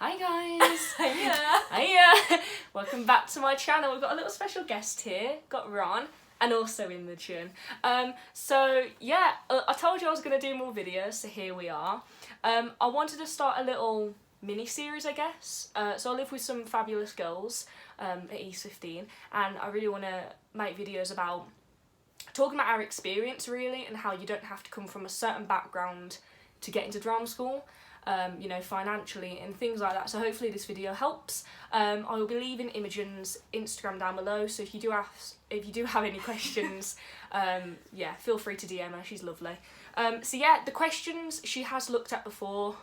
Hi guys! Hiya! Hiya! Welcome back to my channel. We've got a little special guest here, got Ron, and also Imogen. I told you I was going to do more videos, so here we are. I wanted to start a little mini-series, I guess. So I live with some fabulous girls at East 15, and I really want to make videos about talking about our experience, really, and how you don't have to come from a certain background to get into drama school. Financially and things like that. So hopefully this video helps. I will be leaving Imogen's Instagram down below. So if you do have any questions, feel free to DM her. She's lovely. The questions she has looked at before.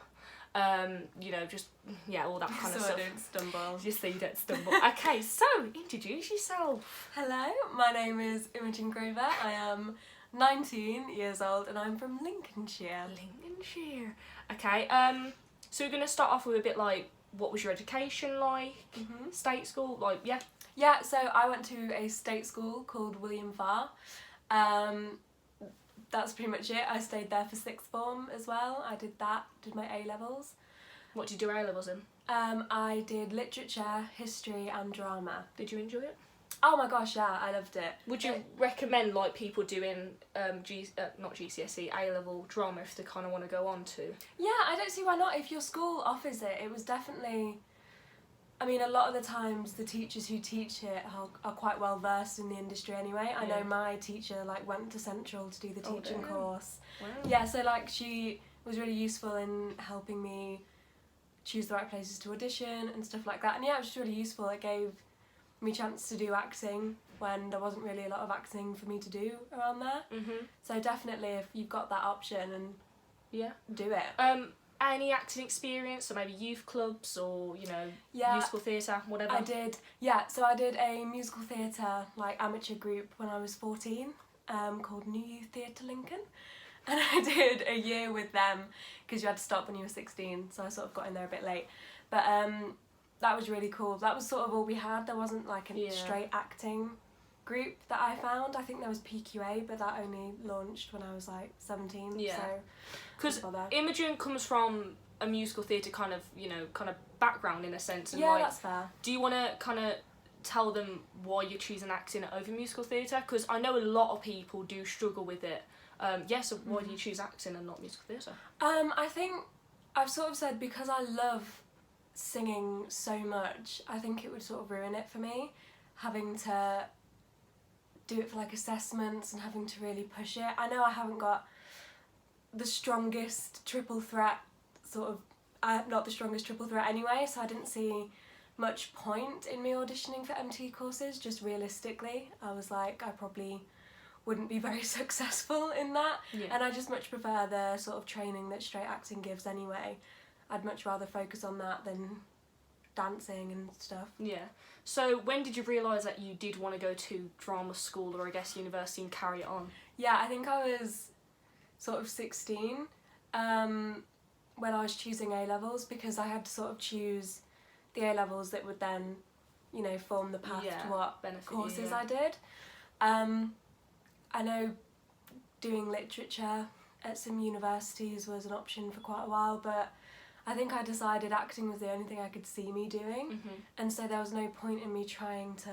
All that kind of stuff. So I don't stumble. Just so you don't stumble. Okay, so introduce yourself. Hello, my name is IMOGENGROVER. I am 19 years old and I'm from Lincolnshire. Lincolnshire. Okay, so we're going to start off with a bit like, what was your education like? Mm-hmm. State school? Yeah, so I went to a state school called William Farr. That's pretty much it. I stayed there for sixth form as well. I did my A-levels. What did you do A-levels in? I did literature, history and drama. Did you enjoy it? Oh my gosh, yeah, I loved it. Would you recommend like people doing not GCSE, A-level drama if they kind of want to go on to? Yeah, I don't see why not. If your school offers it, it was definitely... I mean, a lot of the times the teachers who teach it are quite well versed in the industry anyway. I know my teacher went to Central to do the teaching course. Wow. Yeah, so she was really useful in helping me choose the right places to audition and stuff like that. And yeah, it was just really useful. It gave me a chance to do acting when there wasn't really a lot of acting for me to do around there. Mhm. So definitely, if you've got that option, and do it. Any acting experience, or maybe youth clubs, or musical theatre, whatever? I did. Yeah, so I did a musical theatre amateur group when I was 14, called New Youth Theatre Lincoln, and I did a year with them because you had to stop when you were 16. So I sort of got in there a bit late, but that was really cool. That was sort of all we had. There wasn't a straight acting group that I found. I think there was PQA, but that only launched when I was 17. Yeah. So because Imogen comes from a musical theatre kind of background in a sense. And that's fair. Do you want to kind of tell them why you're choosing acting over musical theatre? Because I know a lot of people do struggle with it. So why do you choose acting and not musical theatre? I think I've sort of said because I love singing so much, I think it would sort of ruin it for me, having to do it for assessments and having to really push it. I know I haven't got the strongest triple threat not the strongest triple threat anyway, so I didn't see much point in me auditioning for MT courses. Just realistically, I was like, I probably wouldn't be very successful in that. And I just much prefer the sort of training that straight acting gives anyway. I'd much rather focus on that than dancing and stuff. Yeah. So when did you realise that you did want to go to drama school, or I guess university, and carry it on? Yeah, I think I was sort of 16 when I was choosing A-levels, because I had to sort of choose the A-levels that would then, form the path to what courses I did. I know doing literature at some universities was an option for quite a while, but I think I decided acting was the only thing I could see me doing, and so there was no point in me trying to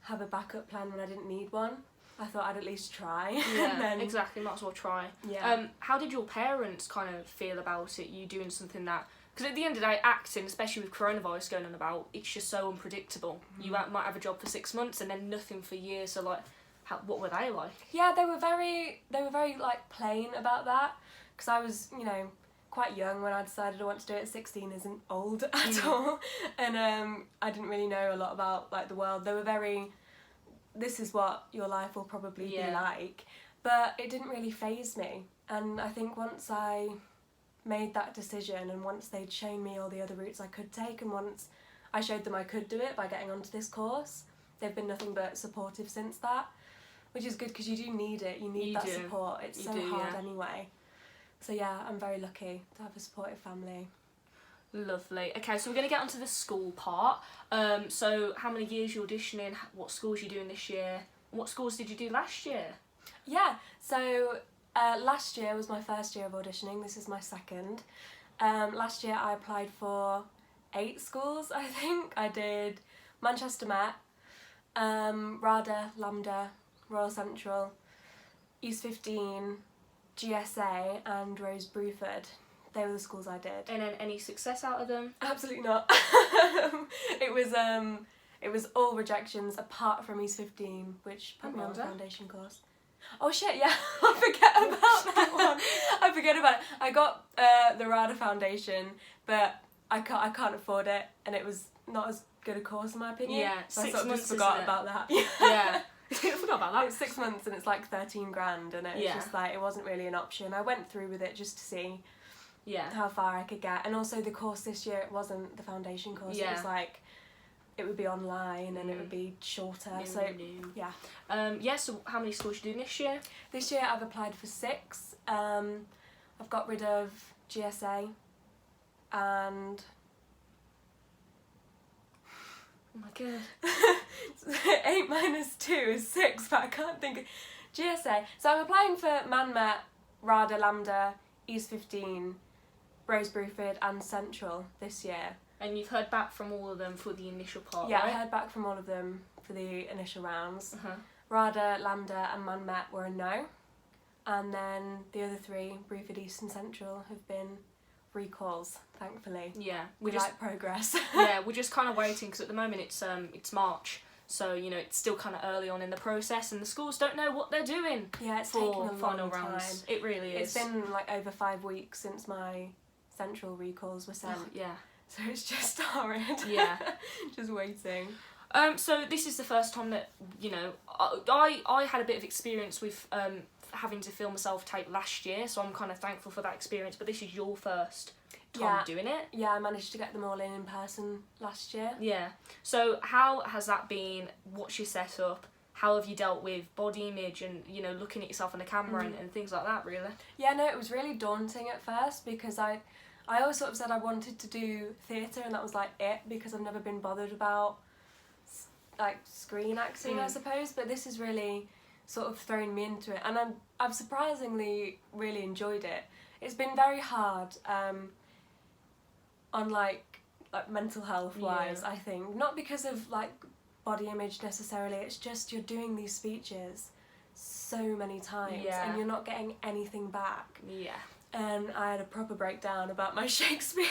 have a backup plan when I didn't need one. I thought I'd at least try. Yeah, exactly, might as well try. Yeah. How did your parents kind of feel about it, you doing something that... Because at the end of the day, acting, especially with coronavirus going on about, it's just so unpredictable. You might have a job for 6 months and then nothing for years, so what were they like? Yeah, they were very plain about that, because I was, quite young when I decided I wanted to do it. 16 isn't old at all, and I didn't really know a lot about the world. They were very, this is what your life will probably be like, but it didn't really faze me. And I think once I made that decision, and once they'd shown me all the other routes I could take, and once I showed them I could do it by getting onto this course, they've been nothing but supportive since that, which is good because you do need it. You need that support. It's so hard anyway. So yeah, I'm very lucky to have a supportive family. Lovely. Okay, so we're going to get onto the school part. So how many years you auditioning? What schools you doing this year? What schools did you do last year? Yeah, so last year was my first year of auditioning. This is my second. Last year I applied for 8 schools, I think. I did Manchester Met, RADA, Lambda, Royal Central, East 15, GSA and Rose Bruford. They were the schools I did. And then any success out of them? Absolutely not. It was all rejections apart from East 15, which put me on the foundation course. Oh shit, yeah, I forget about that one. I forget about it. I got the RADA foundation, but I can't afford it, and it was not as good a course in my opinion. Yeah, so 6 I sort of months, just forgot isn't it? about that. Yeah. I forgot about that. It's 6 months and it's like 13 grand, and it's just like it wasn't really an option. I went through with it just to see how far I could get, and also the course this year, it wasn't the foundation course. It was like it would be online and it would be shorter. So how many schools you doing this year? This year I've applied for 6. I've got rid of GSA and oh my god. 8 minus 2 is 6, but I can't think of GSA. So I'm applying for Manmet, RADA, Lambda, East 15, Rose Bruford and Central this year. And you've heard back from all of them for the initial part, Yeah, right? I heard back from all of them for the initial rounds. RADA, Lambda and Manmet were a no. And then the other 3, Bruford, East and Central, have been recalls, thankfully. Yeah. We like progress. Yeah, we're just kind of waiting because at the moment it's March. So, you know, it's still kind of early on in the process and the schools don't know what they're doing. Yeah, it's for taken a final long time. rounds. It really is. It's been like over 5 weeks since my Central recalls were sent. Oh, yeah. So it's just horrid. Yeah. Just waiting. So this is the first time that, you know, I had a bit of experience with having to film a self-tape last year, so I'm kind of thankful for that experience, but this is your first time doing it. Yeah, I managed to get them all in person last year. Yeah. So how has that been? What's your setup? How have you dealt with body image and, you know, looking at yourself on the camera and things like that, really? Yeah, no, it was really daunting at first because I always sort of said I wanted to do theatre and that was like it, because I've never been bothered about like screen acting, I suppose, but this has really sort of thrown me into it, and I've surprisingly really enjoyed it. It's been very hard on like mental health wise, I think, not because of like body image necessarily, it's just you're doing these speeches so many times and you're not getting anything back. Yeah. And I had a proper breakdown about my Shakespeare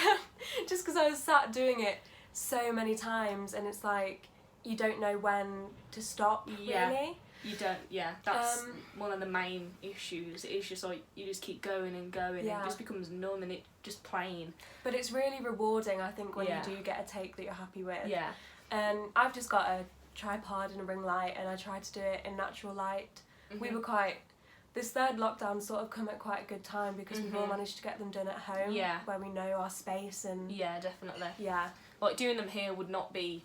just because I was sat doing it so many times, and it's like you don't know when to stop, really. You don't, that's one of the main issues. It is just like you just keep going and going and it just becomes numb and it just plain. But it's really rewarding, I think, when you do get a take that you're happy with. Yeah. And I've just got a tripod and a ring light, and I tried to do it in natural light. We were this third lockdown sort of come at quite a good time because we've all managed to get them done at home, where we know our space and... Yeah, definitely. Yeah. Like, doing them here would not be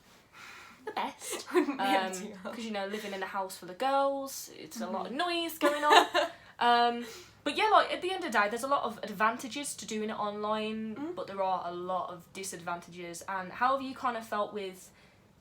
the best. Wouldn't be ideal. Because, you know, living in a house full of girls, it's a lot of noise going on. But yeah, like, at the end of the day, there's a lot of advantages to doing it online, but there are a lot of disadvantages. And how have you kind of felt with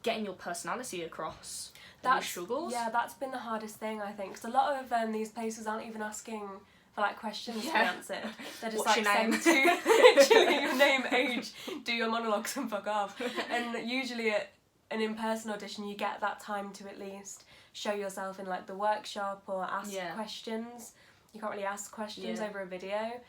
getting your personality across? Your struggles? Yeah, that's been the hardest thing, I think, because a lot of these places aren't even asking for like questions to be answered. They're just What's like your saying to literally your name, age, do your monologues and fuck off. And usually at an in-person audition you get that time to at least show yourself in like the workshop or ask questions. You can't really ask questions over a video.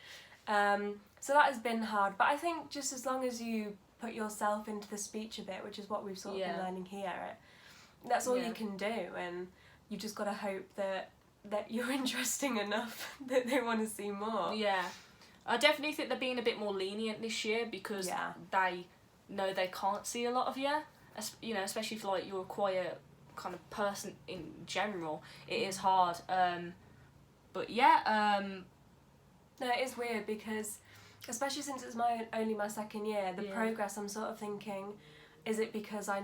So that has been hard, but I think just as long as you put yourself into the speech a bit, which is what we've sort of been learning here, that's all you can do, and you just got to hope that you're interesting enough that they want to see more. Yeah. I definitely think they're being a bit more lenient this year because they know they can't see a lot of you. You know, especially if like you're a quiet kind of person in general, it is hard. But yeah, no, it is weird because, especially since it's only my second year, the progress, I'm sort of thinking, is it because I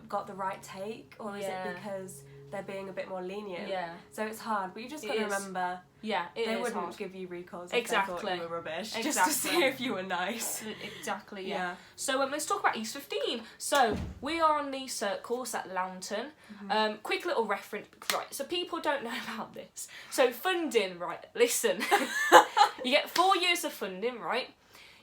got the right take, or is it because they're being a bit more lenient? Yeah. So it's hard, but you just got to remember. Yeah, they wouldn't hard. Give you recalls if they thought you were rubbish, just to see if you were nice. Exactly, yeah. So let's talk about East 15. So we are on the cert course at Lambton. Quick little reference, right, so people don't know about this. So funding, right, listen. You get 4 years of funding, right?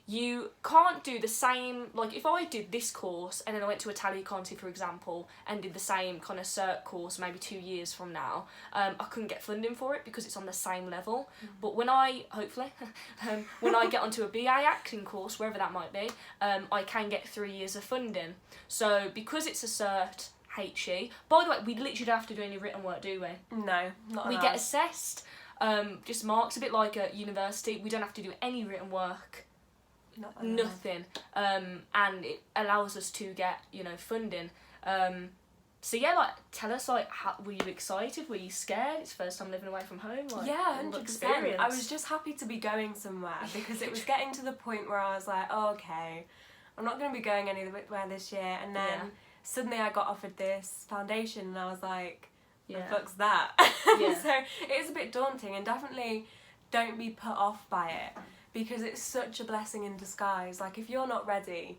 you can't do the same, like if I did this course and then I went to Italia Conti, for example, and did the same kind of cert course maybe 2 years from now, I couldn't get funding for it because it's on the same level. But when I, hopefully, when I get onto a BA acting course, wherever that might be, I can get 3 years of funding. So because it's a cert HE, by the way, we literally don't have to do any written work, do we? No, not We allowed. get assessed, just marks, a bit like at university. We don't have to do any written work. Not allowed. Nothing, and it allows us to get, you know, funding. So yeah, like, tell us, like, how, were you excited? Were you scared? It's first time living away from home. Like, Yeah, what 100%. experience? I was just happy to be going somewhere because it was getting to the point where I was like, oh, okay, I'm not going to be going anywhere this year. And then suddenly I got offered this foundation and I was like, the fuck's that? Yeah. So it is a bit daunting, and definitely don't be put off by it because it's such a blessing in disguise. Like, if you're not ready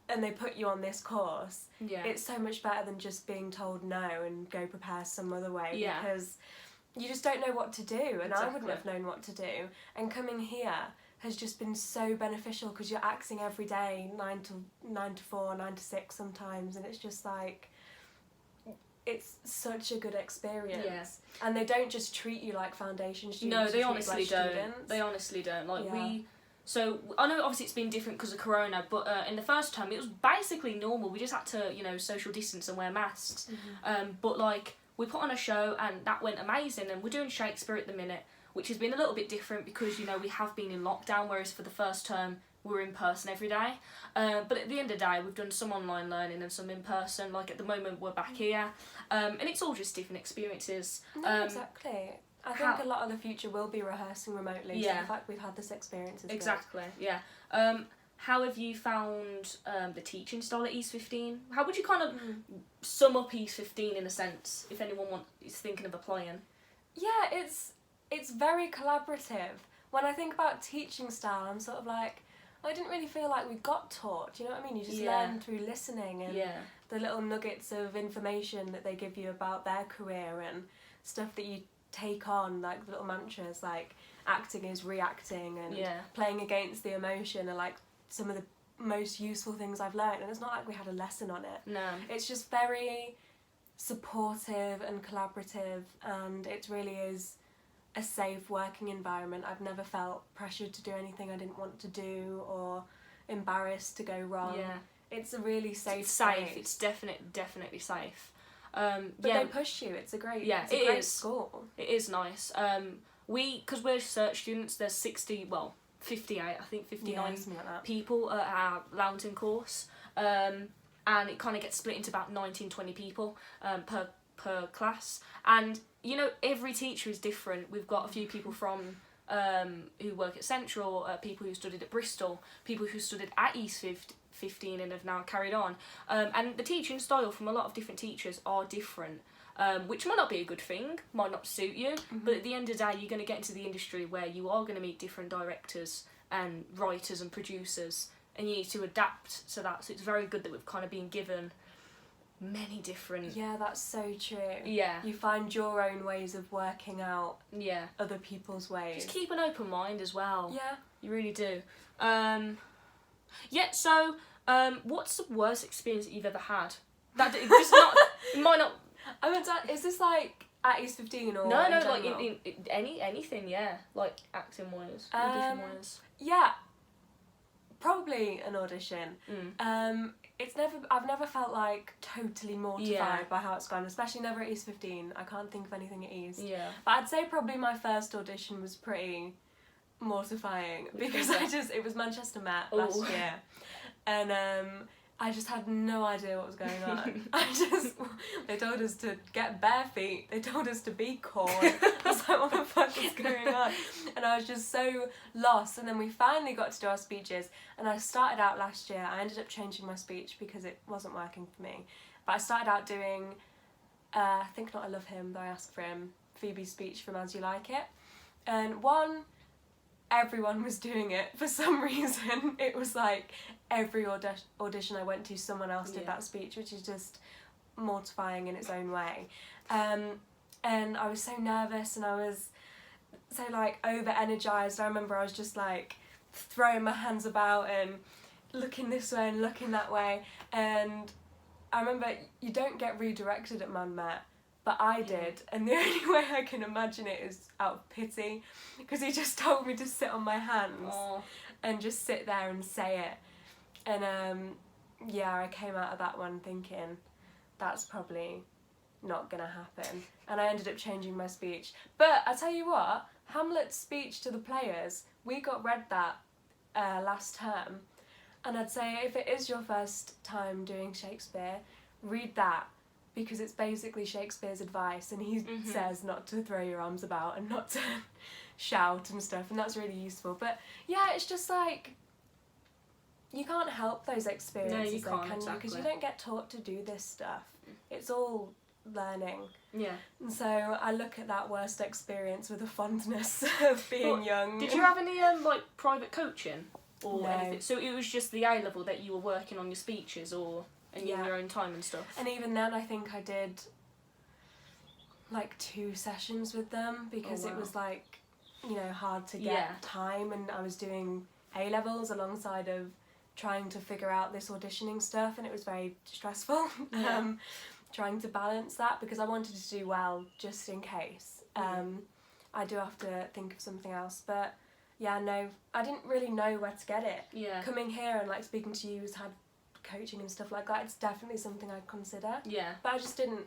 and they put you on this course, it's so much better than just being told no and go prepare some other way, because you just don't know what to do, and I wouldn't have known what to do. And coming here has just been so beneficial because you're acting every day, 9 to 4, 9 to 6 sometimes, and it's just like, it's such a good experience. And they don't just treat you like foundation students. No, they treat you honestly like don't. students. They honestly don't. Like so I know obviously it's been different because of Corona, but in the first term it was basically normal. We just had to, you know, social distance and wear masks. But like, we put on a show and that went amazing, and we're doing Shakespeare at the minute, which has been a little bit different because, you know, we have been in lockdown, whereas for the first term we're in person every day. But at the end of the day, we've done some online learning and some in person. Like, at the moment we're back here, and it's all just different experiences. No, exactly. I think a lot of the future will be rehearsing remotely. So the fact we've had this experience is exactly good. How have you found the teaching style at East 15? How would you kind of sum up East 15 in a sense, if anyone is thinking of applying? Yeah, it's very collaborative. When I think about teaching style, I'm sort of like, I didn't really feel like we got taught, do you know what I mean? You just learn through listening and the little nuggets of information that they give you about their career and stuff that you take on, like little mantras like acting is reacting and playing against the emotion are like some of the most useful things I've learned. And it's not like we had a lesson on it. No. It's just very supportive and collaborative, and it really is a safe working environment. I've never felt pressured to do anything I didn't want to do or embarrassed to go wrong. It's a really safe space. It's definitely safe. But they push you. It's a great great school. It is nice. Because we're research students, there's 58, I think 59 like people at our Loughton course, and it kind of gets split into about 19-20 people per class. And, you know, every teacher is different. We've got a few people from who work at Central, people who studied at Bristol, people who studied at East 15 and have now carried on. And the teaching style from a lot of different teachers are different, which might not be a good thing, might not suit you, but at the end of the day, you're going to get into the industry where you are going to meet different directors and writers and producers, and you need to adapt to that. So it's very good that we've kind of been given many different... Yeah, that's so true. Yeah. You find your own ways of working out Yeah. other people's ways. Just keep an open mind as well. Yeah. You really do. Yeah, so what's the worst experience that you've ever had? That just not... It might not... I mean, is this like at East 15 or No, in like general? in anything, yeah. Like acting wise, audition wise. Yeah, probably an audition. I've never felt like totally mortified by how it's gone, especially never at East 15. I can't think of anything at East. Yeah. But I'd say probably my first audition was pretty mortifying because it was Manchester Met last year, and I just had no idea what was going on. They told us to get bare feet. They told us to be corn. I was like, what the fuck is going on? And I was just so lost. And then we finally got to do our speeches. And I started out last year. I ended up changing my speech because it wasn't working for me. But I started out doing, Think Not I Love Him, though I asked for him, Phoebe's speech from As You Like It. And everyone was doing it for some reason. It was like every audition I went to, someone else did that speech, which is just mortifying in its own way. And I was so nervous and I was so like over energized. I remember I was just like throwing my hands about and looking this way and looking that way. And I remember you don't get redirected at Man Met, but I did, and the only way I can imagine it is out of pity, because he just told me to sit on my hands and just sit there and say it. And I came out of that one thinking, that's probably not gonna happen. And I ended up changing my speech. But I tell you what, Hamlet's speech to the players, we got read that last term, and I'd say if it is your first time doing Shakespeare, read that, because it's basically Shakespeare's advice, and he says not to throw your arms about and not to shout and stuff, and that's really useful. But yeah, it's just like, you can't help those experiences, no, you can't, can you? Because you don't get taught to do this stuff. It's all learning. Yeah. And so I look at that worst experience with a fondness of being young. Did you have any like private coaching or No. anything? So it was just the A level that you were working on your speeches, or in your own time and stuff. And even then, I think I did like 2 sessions with them, because it was like, you know, hard to get time, and I was doing A levels alongside of trying to figure out this auditioning stuff, and it was very stressful. Trying to balance that, because I wanted to do well just in case. I do have to think of something else, but yeah, no, I didn't really know where to get it. Yeah. Coming here and like speaking to you who's had coaching and stuff like that, it's definitely something I'd consider. Yeah. But I just didn't.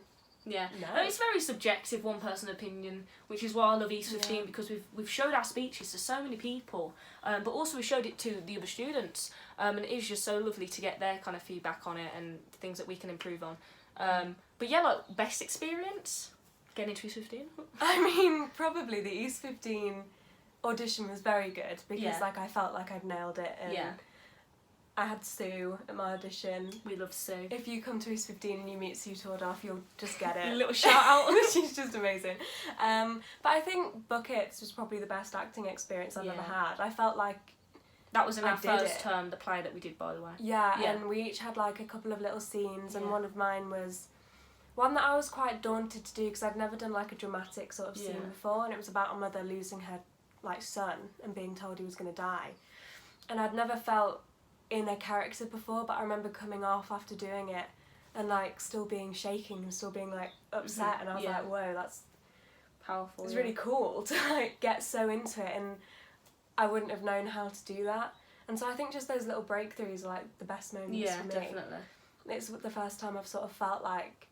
Yeah. No. No, it's very subjective, one person opinion, which is why I love East 15, because we've showed our speeches to so many people, but also we showed it to the other students, and it is just so lovely to get their kind of feedback on it and things that we can improve on. But yeah, like, best experience getting into East 15? I mean, probably the East 15 audition was very good, because like I felt like I'd nailed it, and I had Sue at my audition. We love Sue. If you come to East 15 and you meet Sue Tordoff, you'll just get it. A little shout out. She's just amazing. But I think Buckets was probably the best acting experience I've ever had. I felt like that was in I our did first it. term, the play that we did, by the way. Yeah, and we each had like a couple of little scenes, and one of mine was one that I was quite daunted to do, because I'd never done like a dramatic sort of scene before, and it was about a mother losing her like son and being told he was going to die. And I'd never felt in a character before, but I remember coming off after doing it and like still being shaking and still being like upset, and I was like, whoa, that's powerful. It's really cool to like get so into it, and I wouldn't have known how to do that. And so I think just those little breakthroughs are like the best moments for me. Definitely. It's the first time I've sort of felt like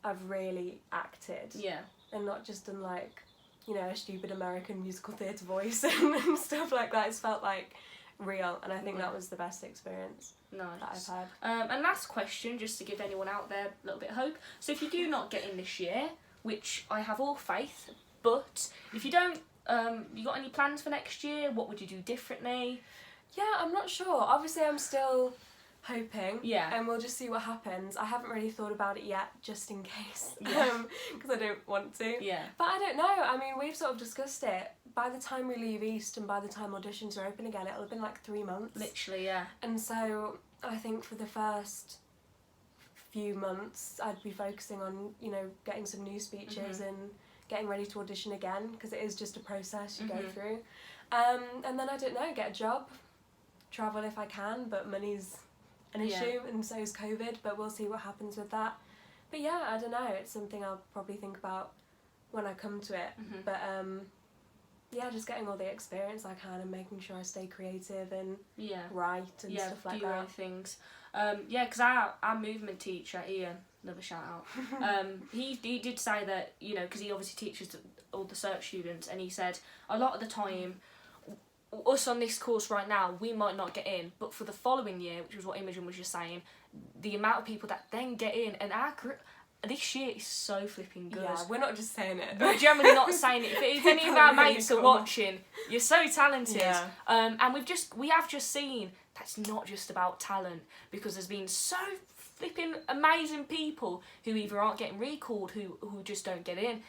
I've really acted. Yeah. And not just done like, you know, a stupid American musical theatre voice and stuff like that. It's felt like real, and I think that was the best experience that I've had. And last question, just to give anyone out there a little bit of hope. So if you do not get in this year, which I have all faith, but if you don't, you got any plans for next year? What would you do differently? Yeah, I'm not sure. Obviously, I'm still hoping. Yeah. And we'll just see what happens. I haven't really thought about it yet, just in case. Because I don't want to. Yeah. But I don't know. I mean, we've sort of discussed it. By the time we leave East and by the time auditions are open again, it'll have been like 3 months. Literally, yeah. And so I think for the first few months, I'd be focusing on, you know, getting some new speeches and getting ready to audition again, because it is just a process you go through. And then, I don't know, get a job, travel if I can, but money's an issue, and so is COVID, but we'll see what happens with that. But yeah, I don't know, it's something I'll probably think about when I come to it. But yeah, just getting all the experience I can and making sure I stay creative and write and stuff like do your own that. things. Yeah, because our movement teacher, Ian, another shout out, he did say that, you know, because he obviously teaches all the search students, and he said a lot of the time, us on this course right now, we might not get in, but for the following year, which was what Imogen was just saying, the amount of people that then get in, and our group, this year is so flipping good. Yeah, we're not just saying it. We're generally not saying it. If any of our mates are watching, you're so talented. Yeah. And we have just seen that's not just about talent, because there's been so flipping amazing people who either aren't getting recalled, who just don't get in.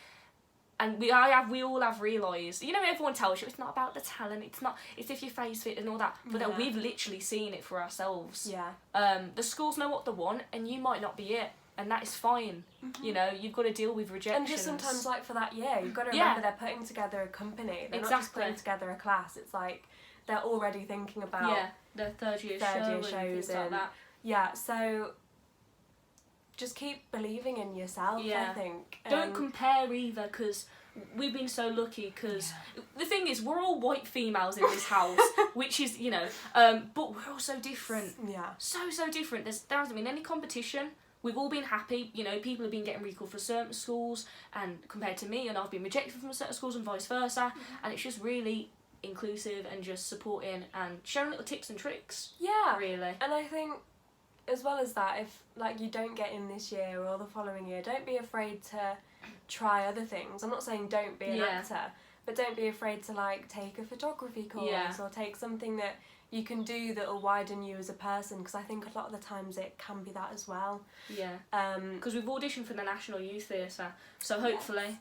And we all have realised, you know, everyone tells you it's not about the talent, it's if your face fit and all that, but then we've literally seen it for ourselves. Yeah. The schools know what they want, and you might not be it, and that is fine. You know, you've got to deal with rejections. And just sometimes, like, for that year, you've got to remember they're putting together a company. They're not just putting together a class. It's like they're already thinking about the third year shows things like and that. yeah, so just keep believing in yourself, I think. Don't compare either, because we've been so lucky, because the thing is, we're all white females in this house, which is, you know, but we're all so different. Yeah. So different. There hasn't been any competition. We've all been happy, you know, people have been getting recalled for certain schools, and compared to me, and I've been rejected from certain schools and vice versa, and it's just really inclusive and just supporting and sharing little tips and tricks. Yeah. Really. And I think, as well as that, if like you don't get in this year or the following year, don't be afraid to try other things. I'm not saying don't be an actor, but don't be afraid to like take a photography course or take something that you can do that will widen you as a person, because I think a lot of the times it can be that as well. Yeah. Because we've auditioned for the National Youth Theatre, so hopefully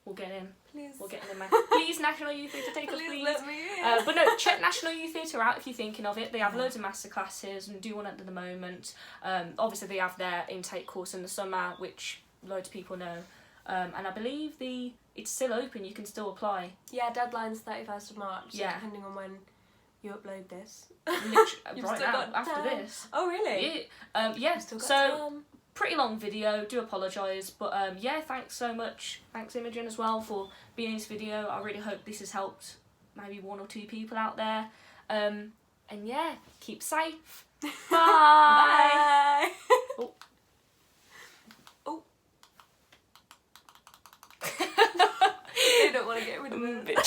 we'll get in. Please. We'll get in, man. Please, National Youth Theatre, take us, please. Let me in. But no, check National Youth Theatre out if you're thinking of it. They have loads of masterclasses and do one at the moment. Obviously, they have their intake course in the summer, which loads of people know. And I believe it's still open. You can still apply. Yeah, deadline's 31st of March. So Yeah. depending on when you upload this. Literally, You've right still now, got after time. this. Oh, really? Yeah. Still got So time. pretty long video. Do apologise, but yeah, thanks so much. Thanks Imogen as well for being in this video. I really hope this has helped maybe 1 or 2 people out there. And yeah, keep safe. Bye. Bye. Oh. Oh. They don't want to get rid of it.